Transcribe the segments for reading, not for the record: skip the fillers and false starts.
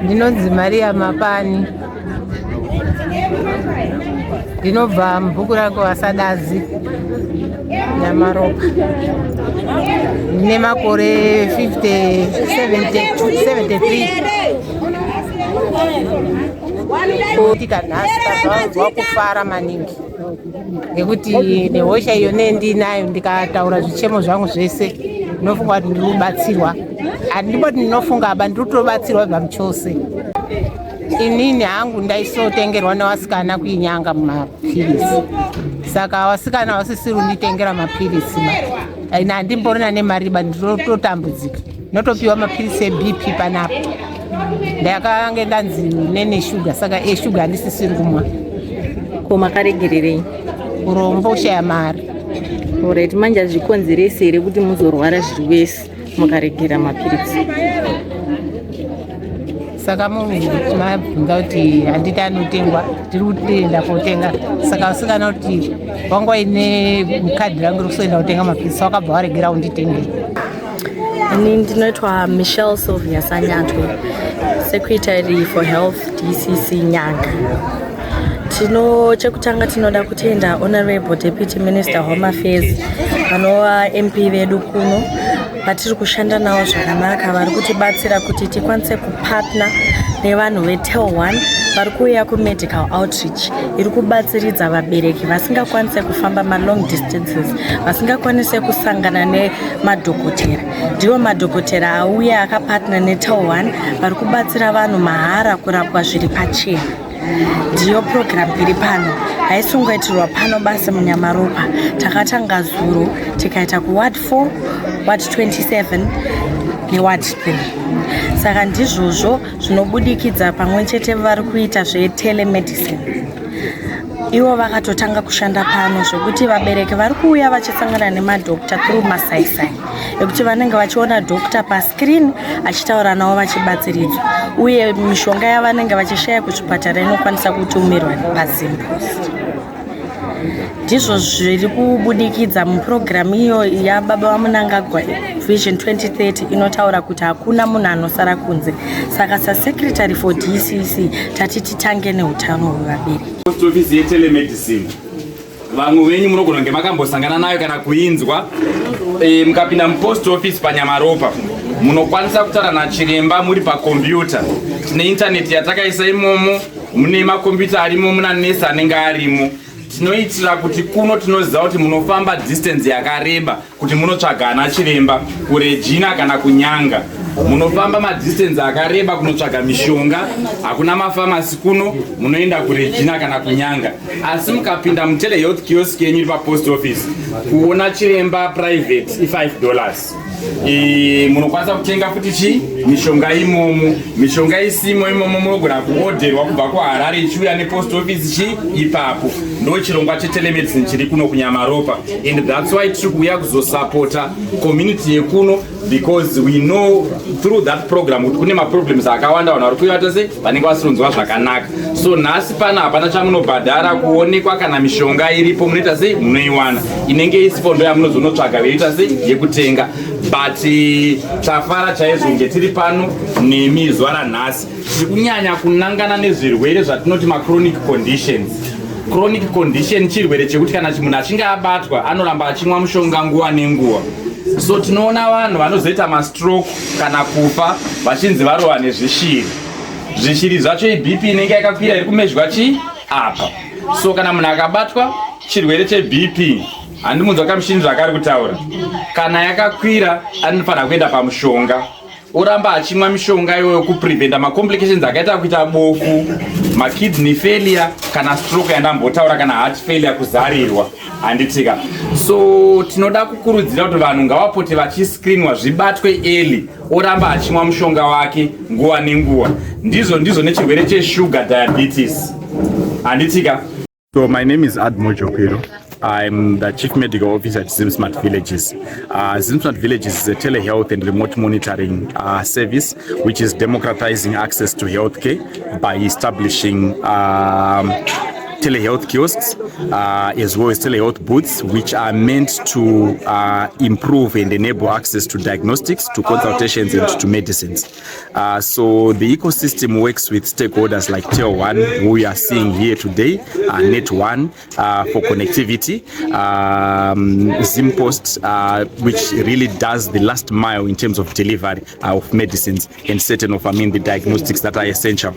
Mrs Maria Mapani. Ndinobva mubhuku Kuvasadadzi Nyamaropa. Ndine makore 73. Tikanhasi tazwa kufara maningi ngekuti nehosha iyo ndinayo ndikataura zvichemo zvangu zvese ndinofunga kuti ndinobatsirwa. Handiboti ndinofunga aba ndinotobatsirwa pamuchose. Inini hangu ndaisotengerwa nevasikana kuinyanga mapirisi. Saka vasikana vasisiri kunditengera mapirisi. Handimborina nemariba ndinototambudzika. Ndinotopiwa mapirisi eBP panapa. Ndakanga ndanzi nene shuga saka eshuga handisisiri kumwa. Koma karegererei? Urombo ushaya mari. Alright, manje zvikonzerese here kuti muzorwara zviri wese mukaregera mapirisi? Saka munhu mabvunza kuti handiti anotengwa, tiri kutoenda kotenga. Saka vasikana kuti wanga ine kadhi rangu rekusoenda kutenga mapirisi wakabva waregera kunditengera. Ini ndinoitwa Michelle Sylvia Sanyatwe, Secretary for Health DCC Nyanga. Chekutanga tinoda kutenda Honorable Deputy Minister Home Affairs vanova MP vedu kuno vatiri kushanda navo zvakanaka, vari kutibatsira kuti tikwanise kupatna nevanhu veTel 1 vari kuuya kumedical outreach iri kubatsiridza vabereki vasingakwanise kufamba long distances, vasingakwanise kusangana nemadhokotera. Ndivo madhokotera auya akapatna neTel 1 vari kubatsira vanhu mahara kurapwa zviri pachena. Ndiyo program iri pano, haisungoitirwa pano basi muNyamaropa. Takatanga zuro tikaita kuward 4, ward 27 neward 3. Saka ndizvozvo zvinobudikidza pamwe chete vari kuita zvetelemedicine. Ivo vakatotanga kushanda pano zvokuti vabereki vari kuuya vachisangana nemadhokta through masaisai ekuti vanenge vachiona dhokta pascreen achitaura navo vachibatsiridzwa, uye mishonga yavanenge vachishaya kuzvipatara inokwanisa kutumirwa paSimpost. Ndizvo zviri kubudikidza mupurogiramu iyo yababa vaMunangagwa Vision 2030 inotaura kuti hakuna munhu anosara kunze. Saka saSecretary for DCC tati titange neutano hwevabereki. Post office yetelemedicine vamwe venyu munogona kunge makambosangana nayo kana kuinzwa. Mukapinda mupost office paNyamaropa munokwanisa kutaura nachiremba muri pakombiyuta. Tine intaneti yatakaisa imomo, mune makombiyuta arimo, muna nesi anenge arimo. Tinoitira kuti kuno tinoziva kuti munofamba distance yakareba kuti munotsvaga ana chiremba kuRegina kana kuNyanga. Munofamba madistance akareba kunotsvaga mishonga, hakuna mafamasi kuno, munoenda kuRegina kana kuNyanga. Asi mukapinda mutelehealth kiosk yenyu iri papost office, kuona chiremba private $5. Munokwanisa kutenga futi mishonga imomo. Mishonga isimo imomo munogona kuorderwa kubva kuHarare ichiuya nepost office ipapo. Ndo chirongwa chetelemedicine chiri kuno kuNyamaropa, and that's why tiri kuuya kuzosapota community yekuno, because we know through that program kuti kune maproblems akawanda vanhu vari kuuya tose vanenge vasironzwa zvakanaka. So nhasi pana hapana chamunobhadhara kuonekwa kana mishonga iripo, munoita sei munoiwana. Inenge isipo ndo yamunozonotsvaga veiita sei yekutenga. But tafara chaizvo nge tiri pano nemi zuva ranhasi tiri kunyanya kunangana nezvirwere zvatinoti machronic conditions. Chronic condition chirwere chekuti kana munhu achinge abatwa anoramba achimwa mushonga nguva nenguva. So tinoona vanhu vanozoita mastroke kana kufa vachinzi varova nezvishiri. Zvishiri zvacho iBP inenge yakakwira iri kumezhwa apa. So kana munhu akabatwa chirwere cheBP, handimunzwa kamushini zvakari kutaura, kana yakakwira anofanira kuenda pamushonga, oramba achimwa mishonga iyoyo kupreventa macomplications akaita kuita bofu, makidney failure kana stroke yandambotaura, kana heart failure kuzarirwa handitika. So tinoda kukurudzira kuti vanhu ngavapote vachiscreenwa zvibatwe early, oramba achimwa mushonga wake nguva nenguva. Ndizvo nechirwere cheshuga diabetes handitika. So my name is Admojo Pero. I'm the Chief Medical Officer at Zimsmart Villages. Zimsmart Villages is a telehealth and remote monitoring service which is democratizing access to healthcare by establishing telehealth kiosks as well as telehealth booths, which are meant to improve and enable access to diagnostics, to consultations, and to medicines. So the ecosystem works with stakeholders like Tel One, who we are seeing here today, Net One for connectivity, Zimpost, which really does the last mile in terms of delivery of medicines and certain of the diagnostics that are essential.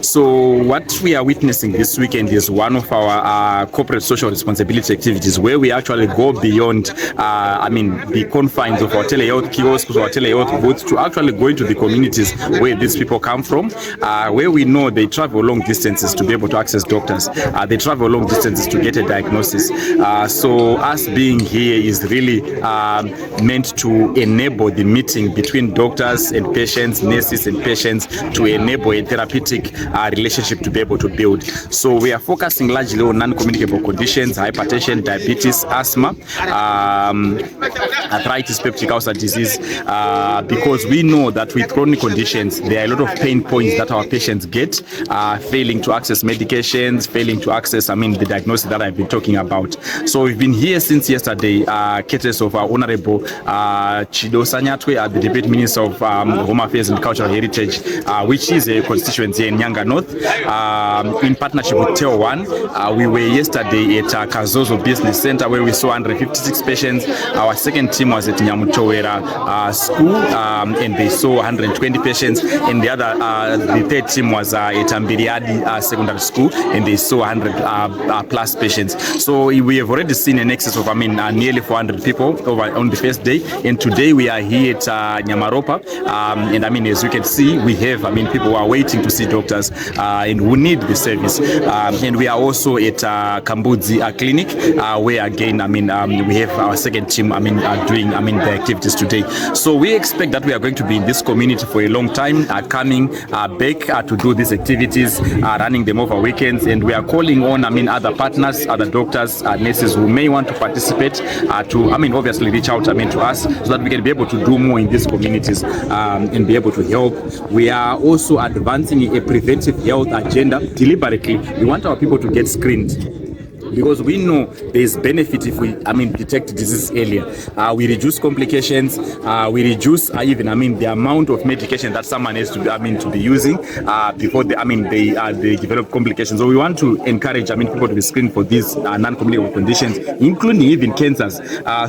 So what we are witnessing this weekend is one of our corporate social responsibility activities, where we actually go beyond the confines of our telehealth kiosks or our telehealth booths to actually go into the communities where these people come from, where we know they travel long distances to be able to access doctors. They travel long distances to get a diagnosis. So us being here is really meant to enable the meeting between doctors and patients, nurses and patients, to enable a therapeutic relationship to be able to build. So we are focusing largely on non-communicable conditions, hypertension, diabetes, asthma, arthritis, peptic ulcer disease, because we know that with chronic conditions, there are a lot of pain points that our patients get, failing to access medications, failing to access, the diagnosis that I've been talking about. So we've been here since yesterday, courtesy of our Honorable Chido Sanyatwe, the Deputy Minister of Home Affairs and Cultural Heritage, which is a constituency in Nyanga North, in partnership with Tel One. We were yesterday at Kazozo Business Center, where we saw 156 patients. Our second team was at Nyamutowera School, and they saw 120 patients. And the third team was at Ambiriadi Secondary School, and they saw 100 plus patients. So we have already seen an excess of nearly 400 people over on the first day. And today we are here at Nyamaropa, and as you can see, we have people who are waiting to see doctors and who need the service. And we are also at Kambudzi Clinic, where again we have our second team doing the activities today. So we expect that we are going to be in this community for a long time, coming back to do these activities, running them over weekends, and we are calling on other partners, other doctors, nurses who may want to participate to obviously reach out to us, so that we can be able to do more in these communities and be able to help. We are also advancing a preventive health agenda deliberately. We want our people to get screened, because we know there is benefit if we detect disease earlier. We reduce complications, we reduce even the amount of medication that someone has to be using before they develop complications. So we want to encourage people to be screened for these non-communicable conditions, including even cancers.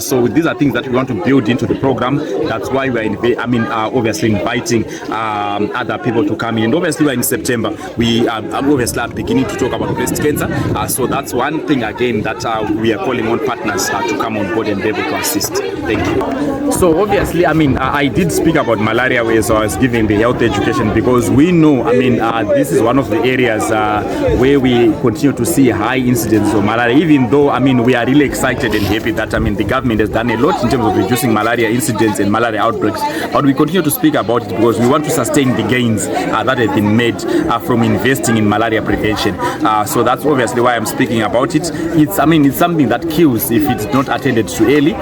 So these are things that we want to build into the program. That's why we are obviously inviting other people to come in. And obviously we're in September. We obviously are beginning to talk about breast cancer. So that's one thing again that we are calling on partners to come on board and be able to assist. Thank you. So obviously, I did speak about malaria as I was giving the health education, because we know, this is one of the areas where we continue to see high incidence of malaria, even though, we are really excited and happy that, the government has done a lot in terms of reducing malaria incidents and malaria outbreaks. But we continue to speak about it because we want to sustain the gains that have been made from investing in malaria prevention. So that's obviously why I'm speaking about it. It's something that kills if it's not attended to early.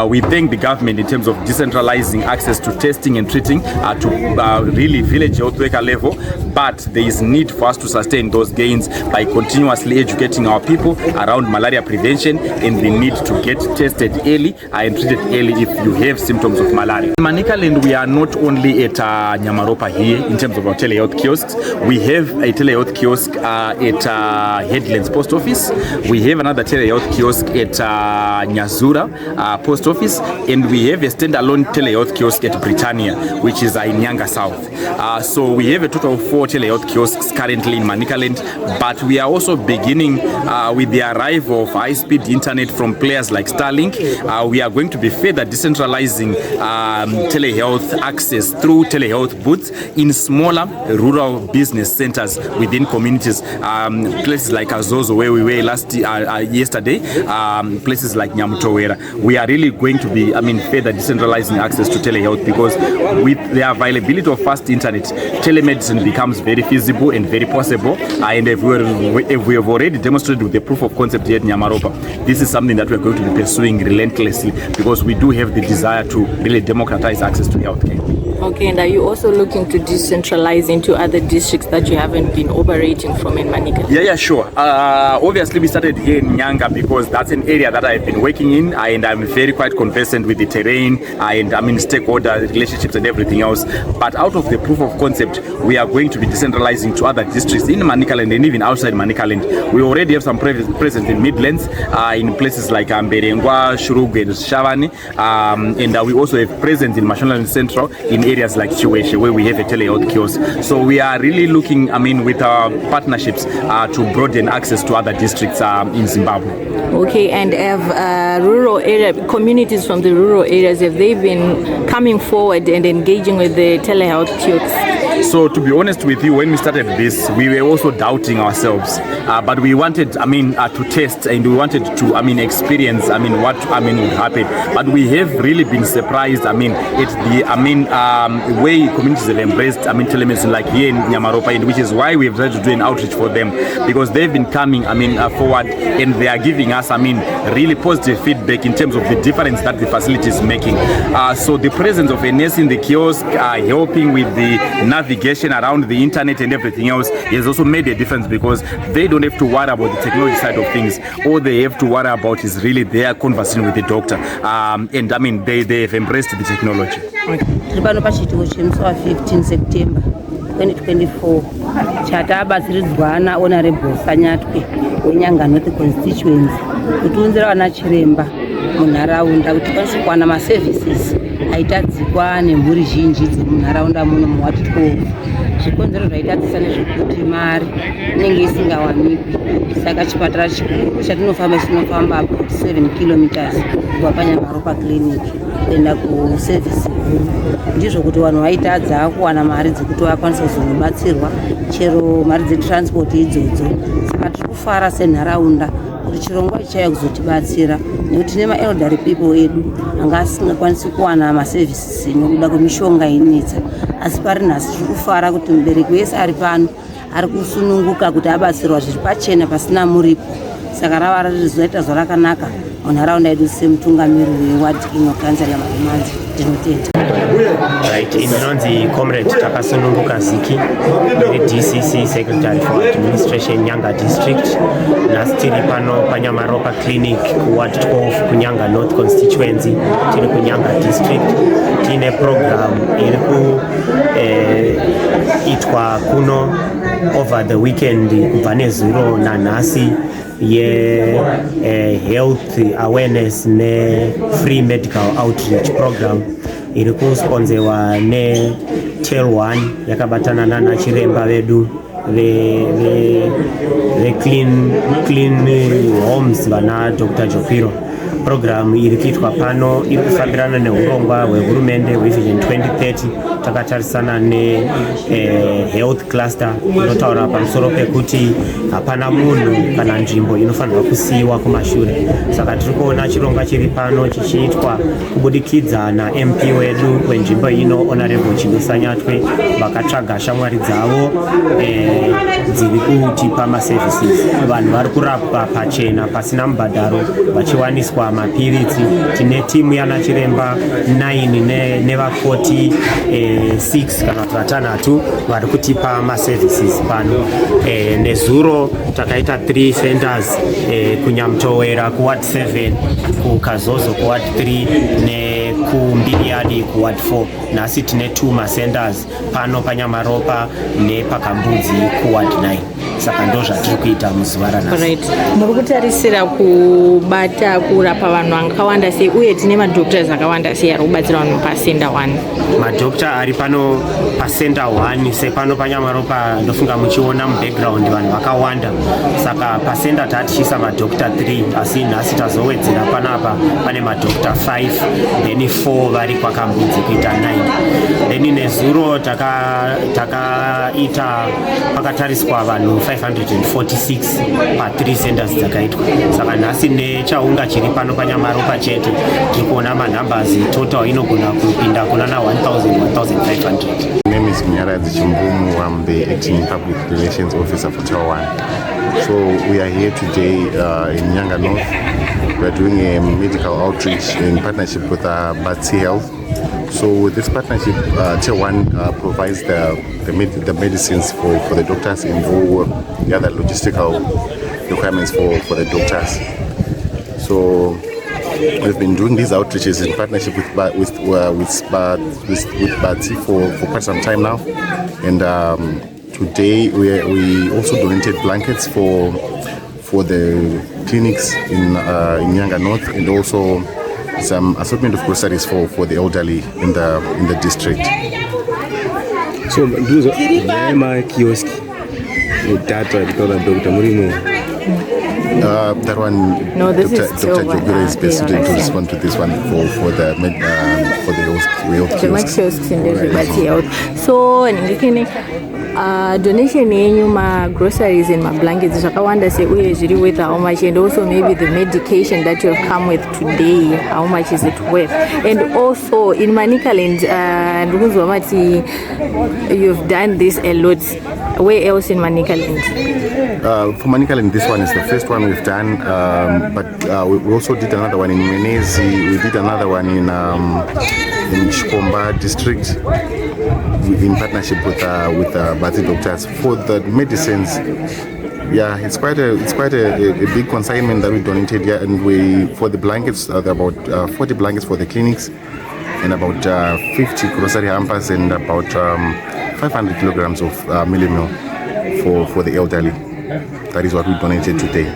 We thank the government in terms of decentralizing access to testing and treating to really village health worker level, but there is need for us to sustain those gains by continuously educating our people around malaria prevention and the need to get tested early and treated early if you have symptoms of malaria. In Manicaland, we are not only at Nyamaropa here in terms of our telehealth kiosks. We have a telehealth kiosk at Headlands Post Office. We have another telehealth kiosk at Nyazura Post Office, and we have a standalone telehealth kiosk at Britannia, which is in Nyanga South. So we have a total of 4 telehealth kiosks currently in Manicaland, but we are also beginning with the arrival of high-speed internet from players like Starlink. We are going to be further decentralizing telehealth access through telehealth booths in smaller rural business centers within communities, places like Azozo, where we were yesterday, places like Nyamutowera. We are really going to be further decentralizing access to telehealth, because with the availability of fast internet, telemedicine becomes very feasible and very possible. And if we have already demonstrated with the proof of concept here at Nyamaropa, this is something that we are going to be pursuing relentlessly, because we do have the desire to really democratize access to healthcare. Okay, and are you also looking to decentralize into other districts that you haven't been operating from in Manicaland? Yeah, sure. Obviously, we started started here in Nyanga because that's an area that I've been working in, and I'm very quite conversant with the terrain and I mean stakeholder relationships and everything else. But out of the proof of concept, we are going to be decentralizing to other districts in Manicaland and even outside Manicaland. We already have some presence in Midlands, in places like Mberengwa, Shurugu and Shavani, and we also have presence in Mashonaland Central in areas like Chiweshe where we have a telehealth kiosk. So we are really looking, with our partnerships to broaden access to other districts in Zimbabwe. Okay, and have rural area communities from the rural areas, have they been coming forward and engaging with the telehealth kiosks? So to be honest with you, when we started this, we were also doubting ourselves, but we wanted, to test, and we wanted to, experience, what, would happen. But we have really been surprised, at the, way communities have embraced, telemedicine, like here in Nyamaropa, and which is why we have tried to do an outreach for them, because they've been coming, forward, and they are giving us, really positive feedback in terms of the difference that the facility is making. So the presence of a nurse in the kiosk, helping with the navigation around the internet and everything else has also made a difference, because they don't have to worry about the technology side of things. All they have to worry about is really their conversation with the doctor, and they have embraced the technology. Tripano pachitiko chemusi wa 15 September 2024 chatabatsiridzwana honorable Sanyatwe weNyanga North constituency kutiunzira vana chiremba munharaunda kuti kwanise kuwana maservices aitadzikwa nemhuri zhinji dziri munharaunda muno muward 12. Zvikonzero zvaitadzisa nezvekuti mari inenge isingawanikwi, saka chipatara chikuru chatinofamba chinofamba about 7 kilometers kubva paNyamaropa clinic kuenda kuservice guru. Ndizvo kuti vanhu vaitadza kuwana mari dzekuti vakwanise kuzobatsirwa chero mari dzetransport idzodzo. Saka tiri kufara senharaunda kuti chirongwa chaiya kuzotibatsira, nekuti tine maelderly people edu anga asingakwanisi kuwana maservices nekuda kwemishonga inetsa. Asi pari nhasi tiri kufara kuti mubereki wese ari pano ari kusununguka kuti abatsirwa zviri pachena pasina muripo. Saka rava rizoita zvarakanaka munharaunda yedu semutungamiri weward inokanzera mamanzi. Tinotenda. Right, inonzi Comrade Takasununguka Ziki, DCC Secretary for Administration Nyanga District. Nasi tiri pano paNyamaropa Clinic Ward 12 kuNyanga North Constituency, tiri kuNyanga District. Tine program iriku itwa kuno over the weekend kubva nezuro nanhasi health awareness ne free medical outreach program iri kusponzewa ne Tel 1 yakabatana nana chiremba vedu ve clean homes vana Dr. Jopiro. Program iri kuitwa pano iri kufambirana neurongwa hwehurumende hwevision 2030. Takatarisana ne health cluster inotaura pamusoro pekuti hapana munhu kana nzvimbo inofanirwa kusiyiwa kumashure. Saka tiri kuona chirongwa chiri pano chichiitwa kubudikidza naMP wedu wenzvimbo ino Honorable Sanyatwe, vakatsvaga shamwari dzavo dziri kutipa maservices. Vanhu vari kurapwa pachena pasina mubhadharo vachiwaniswa mapiritsi. Tine timu yana chiremba 9 nevakoti 6 kana vatanhatu vari kutipa maservices pano. Nezuro takaita 3 centers kuNyamtowera kuward 7, kuKazozo kuward 3 nekuMbiriadi kuward 4. Nasi tine 2 macenters pano paNyamaropa nepakambudzi kuward 9. Saka ndo zvatiri kuita muzuva ranhasi. Right. Muri kutarisira kubata kurapa vanhu vakawanda sei, uye tine madoctors akawanda sei ari kubatsira vanhu pasenda 1? Madoctor ari pano pasenda 1 sepano paNyamaropa ndofunga muchiona mubackground vanhu vakawanda. Saka pasenda tatichisa madoctor 3, asi nhasi tazowedzera panapa pane madoctor 5 then 4 vari kwakambudzi kuita 9. Then nezuro takaita pakatariswa vanhu 546 pa 3 centers dzakaitwa. Saka nhasi nechaunga chiri pano paNyamaropa chete tiri kuona manumbers total inogona kupinda kunana 1,500. My name is Mrs Maria Mapani. I'm the acting public relations officer for Tel 1. So we are here today in Nyanga North we're doing a medical outreach in partnership with Batsi Health. So this partnership, Tier 1 provides the medicines for the doctors and all the other logistical requirements for the doctors. So we've been doing these outreaches in partnership with Batsi for quite some time now. And today we also donated blankets for the clinics in Nyanga North, and also some assortment of groceries for the elderly in the district. So my kiosk data Dr. Murimo. That one, No, this Dr. is still Jogura is best to respond to this one for the health kiosks. So donation yenyu groceries and blankets zvakawanda sei uye zviri worth how much, and also maybe the medication that you have come with today, how much is it worth? And also in Manicaland, ndikunzwa mati you've done this a lot. Where else in Manicaland? For Manicaland, this one is the first one we've done, but we also did another one in Menezi. We did another one in Shikomba district in partnership with Batsi doctors for the medicines. Yeah, it's quite a big consignment that we donated here, and for the blankets, about 40 blankets for the clinics, and about 50 grocery hampers, and about 500 kilograms of millimil for the elderly. That is what we donated today.